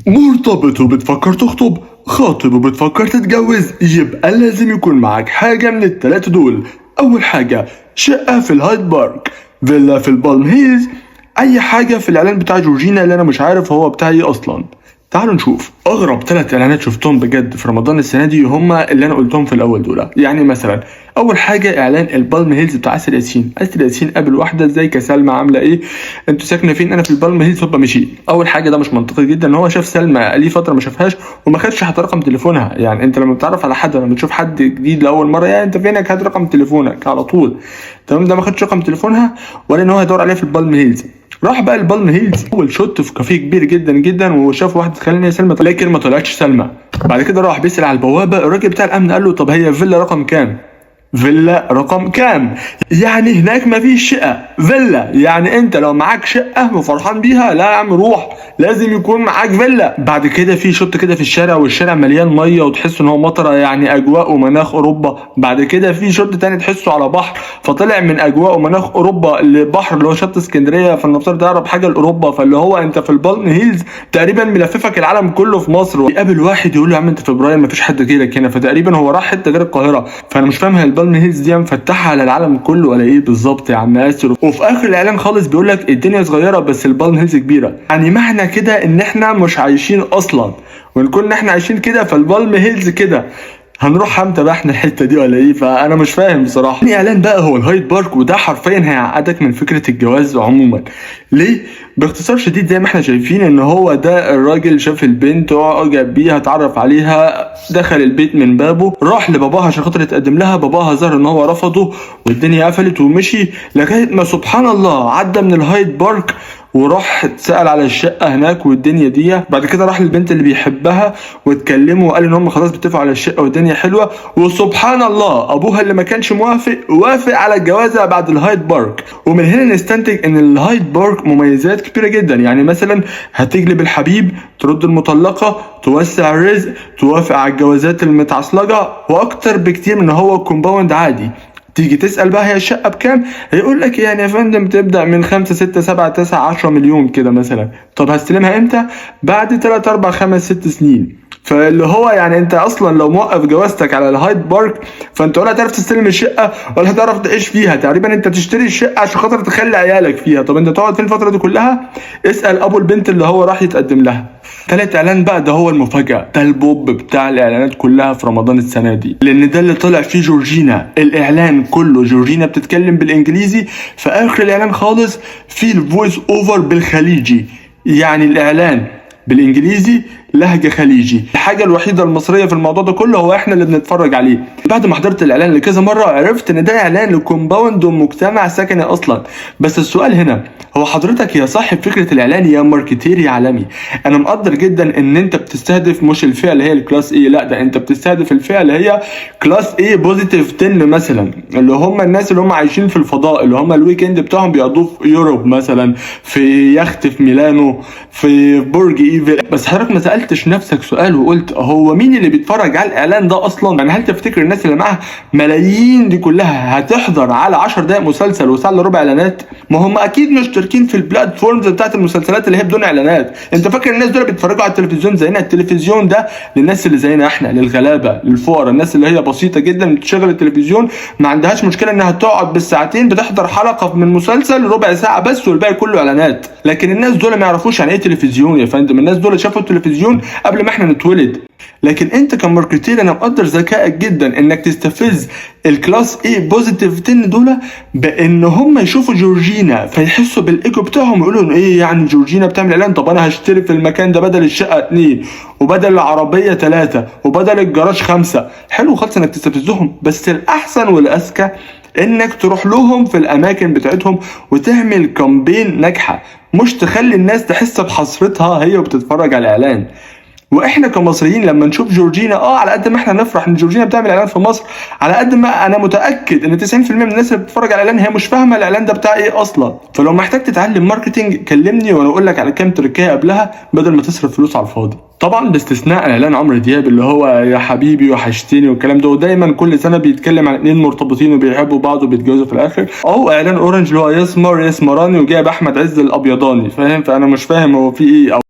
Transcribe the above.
مرتبط وبتفكر تخطب، خاطب وبتفكر تتجوز، يبقى لازم يكون معاك حاجة من التلاتة دول. أول حاجة شقة في الهايد بارك، فيلا في البالم هيلز، أي حاجة في الإعلان بتاع جورجينا اللي أنا مش عارف هو بتاع إيه أصلا. تعالوا نشوف اغرب 3 اعلانات شفتهم بجد في رمضان السنه دي، هما اللي انا قلتهم في الاول دول. يعني مثلا اول حاجه اعلان البالم هيلز بتاع اسر ياسين. اسر ياسين قابل واحده، ازيك يا سلمى عامله ايه، انتوا ساكنه فين، انا في البالم هيلز، هوبا مشي. اول حاجه ده مش منطقي جدا ان هو شاف سلمى ليه فتره ما شافهاش وما خدش حتى رقم تليفونها. يعني انت لما بتعرف على حد، لما تشوف حد جديد لاول مره، يعني انت فينك، هات رقم تليفونك على طول. تمام، ده ما خدش رقم تليفونها ولا ان هو هيدور عليها في البالم هيلز. راح بقى البالم هيلز، اول شوت في كافيه كبير جدا جدا، وشاف واحده خلاني سلمى، لكن ما طلعتش سلمى. بعد كده راح بيسال على البوابه، الراجل بتاع الامن قال له طب هي فيلا رقم كام؟ فيلا رقم كام؟ يعني هناك ما فيش شقه، فيلا. يعني انت لو معاك شقه وفرحان بيها، لا يا عم روح، لازم يكون معاك فيلا. بعد كده في شوت كده في الشارع، والشارع مليان ميه وتحس ان هو مطره، يعني اجواء ومناخ اوروبا. بعد كده في شوت تاني تحسه على بحر، فطلع من اجواء ومناخ اوروبا لبحر اللي هو شط اسكندريه، فالنفترض ده اقرب حاجه لاوروبا، فاللي هو انت في البالم هيلز تقريبا ملففك العالم كله في مصر. يقابل واحد يقول له يا عم انت في فبراير ما فيش حد غيرك هنا، فتقريبا هو راح حته غير القاهره. فانا مش فاهم هي البالم هيلز دي مفتحه على العالم كله ولا ايه بالظبط يا عم اسر. وفي اخر الاعلان خالص بيقول لك الدنيا صغيره بس البالم هيلز كبيره. يعني معنى كده ان احنا مش عايشين اصلا، ونكون احنا عايشين كده فالبالم هيلز كده. هنروح امتى بقى احنا الحته دي ولا ايه؟ فانا مش فاهم بصراحه. تاني اعلان بقى هو الهايد بارك، وده حرفيا هيعقدك من فكره الجواز عموما. ليه؟ باختصار شديد زي ما احنا شايفين ان هو ده الراجل شاف البنت واعجب بيها، اتعرف عليها، دخل البيت من بابه، راح لباباها عشان خاطر يتقدم لها، باباها ظهر ان هو رفضه والدنيا قفلت ومشي، لغايه ما سبحان الله عدى من الهايد بارك وراح اتسأل على الشقة هناك والدنيا دي. بعد كده راح للبنت اللي بيحبها واتكلموا وقال ان هم خلاص بيتفقوا على الشقة والدنيا حلوة، وسبحان الله ابوها اللي ما كانش موافق وافق على الجوازة بعد الهايد بارك. ومن هنا نستنتج ان الهايد بارك مميزات كبيرة جدا. يعني مثلا هتجلب الحبيب، ترد المطلقة، توسع الرزق، توافق على الجوازات المتعصلجة، واكتر بكتير من هو كومباوند عادي. تيجي تسأل بقى هي الشقة بكام، هيقول لك يعني يا فندم تبدأ من 5 6 7 9 10 مليون كده مثلا. طب هستلمها امتى؟ بعد 3 4 5 6 سنين. فاللي هو يعني انت اصلا لو موقف جوازتك على الهايد بارك، فانت ولا هتعرف تستلم الشقه ولا هتعرف تعيش فيها. تقريبا انت تشتري الشقه عشان خاطر تخلي عيالك فيها. طب انت تقعد فين الفتره دي كلها؟ اسال ابو البنت اللي هو راح يتقدم لها. تالت اعلان بقى ده هو المفاجاه، ده البوب بتاع الاعلانات كلها في رمضان السنه دي، لان ده اللي طلع فيه جورجينا. الاعلان كله جورجينا بتتكلم بالانجليزي، في اخر الاعلان خالص في الفويس اوفر بالخليجي. يعني الاعلان بالانجليزي لهجه خليجي. الحاجه الوحيده المصريه في الموضوع ده كله هو احنا اللي بنتفرج عليه. بعد ما حضرت الاعلان لكذا مره عرفت ان ده اعلان لكومباوند ومجتمع سكني اصلا. بس السؤال هنا هو حضرتك يا صاحب فكره الاعلان يا ماركتيري عالمي، انا مقدر جدا ان انت بتستهدف مش الفئه اللي هي الكلاس اي، لا ده انت بتستهدف الفئه اللي هي كلاس اي بوزيتيف 10 مثلا، اللي هم الناس اللي هم عايشين في الفضاء، اللي هم الويكند بتاعهم بيقضوه في يوروب مثلا، في يخت في ميلانو، في برج ايفل. بس حضرتك ما سالتش نفسك سؤال وقلت هو مين اللي بيتفرج على الاعلان ده اصلا؟ يعني هل تفتكر الناس اللي معاها ملايين دي كلها هتحضر على 10 دقائق مسلسل وساعه الا ربع اعلانات؟ ما هم اكيد مشتركين في البلاتفورمز بتاعت المسلسلات اللي هي بدون اعلانات. انت فاكر الناس دول بيتفرجوا على التلفزيون زينا؟ التلفزيون ده للناس اللي زينا احنا، للغلابه، للفقراء، الناس اللي هي بسيطه جدا بتشغل التلفزيون ما عندهاش مشكله انها تقعد بالساعتين بتحضر حلقه من مسلسل ربع ساعه بس والباقي كله اعلانات. لكن الناس دول ما يعرفوش يعني ايه تلفزيون يا فندم. الناس دول شافوا التلفزيون قبل ما احنا نتولد. لكن انت كماركتير انا مقدر ذكائك جدا انك تستفز الكلاس اي بوزيتيف 10 دول بان هم يشوفوا جورجينا فيحسوا بالايجو بتاعهم، يقولوا ايه يعني جورجينا بتعمل اعلان، طب انا هشتري في المكان ده بدل الشقه 2 وبدل العربيه 3 وبدل الجراج 5. حلو خالص انك تستفزهم، بس الاحسن والاذكى انك تروح لهم في الاماكن بتاعتهم وتعمل كامبين ناجحه، مش تخلي الناس تحس بحسرتها هي وبتتفرج على الاعلان. واحنا كمصريين لما نشوف جورجينا على قد ما احنا نفرح ان جورجينا بتعمل اعلان في مصر، على قد ما انا متاكد ان 90% من الناس اللي بتتفرج على الاعلان هي مش فاهمه الاعلان ده بتاع ايه اصلا. فلو محتاج تتعلم ماركتنج كلمني وانا اقول لك على كام تركيه قبلها بدل ما تصرف فلوس على الفاضي. طبعا باستثناء اعلان عمرو دياب اللي هو يا حبيبي وحشتني والكلام ده، ودايما كل سنه بيتكلم عن 2 مرتبطين وبيحبوا بعض وبيتجوزوا في الاخر، او اعلان اورنج اللي هو يسمر يسمراني وجايب احمد عز الابيضاني، فاهم؟ فانا مش فاهم هو في ايه.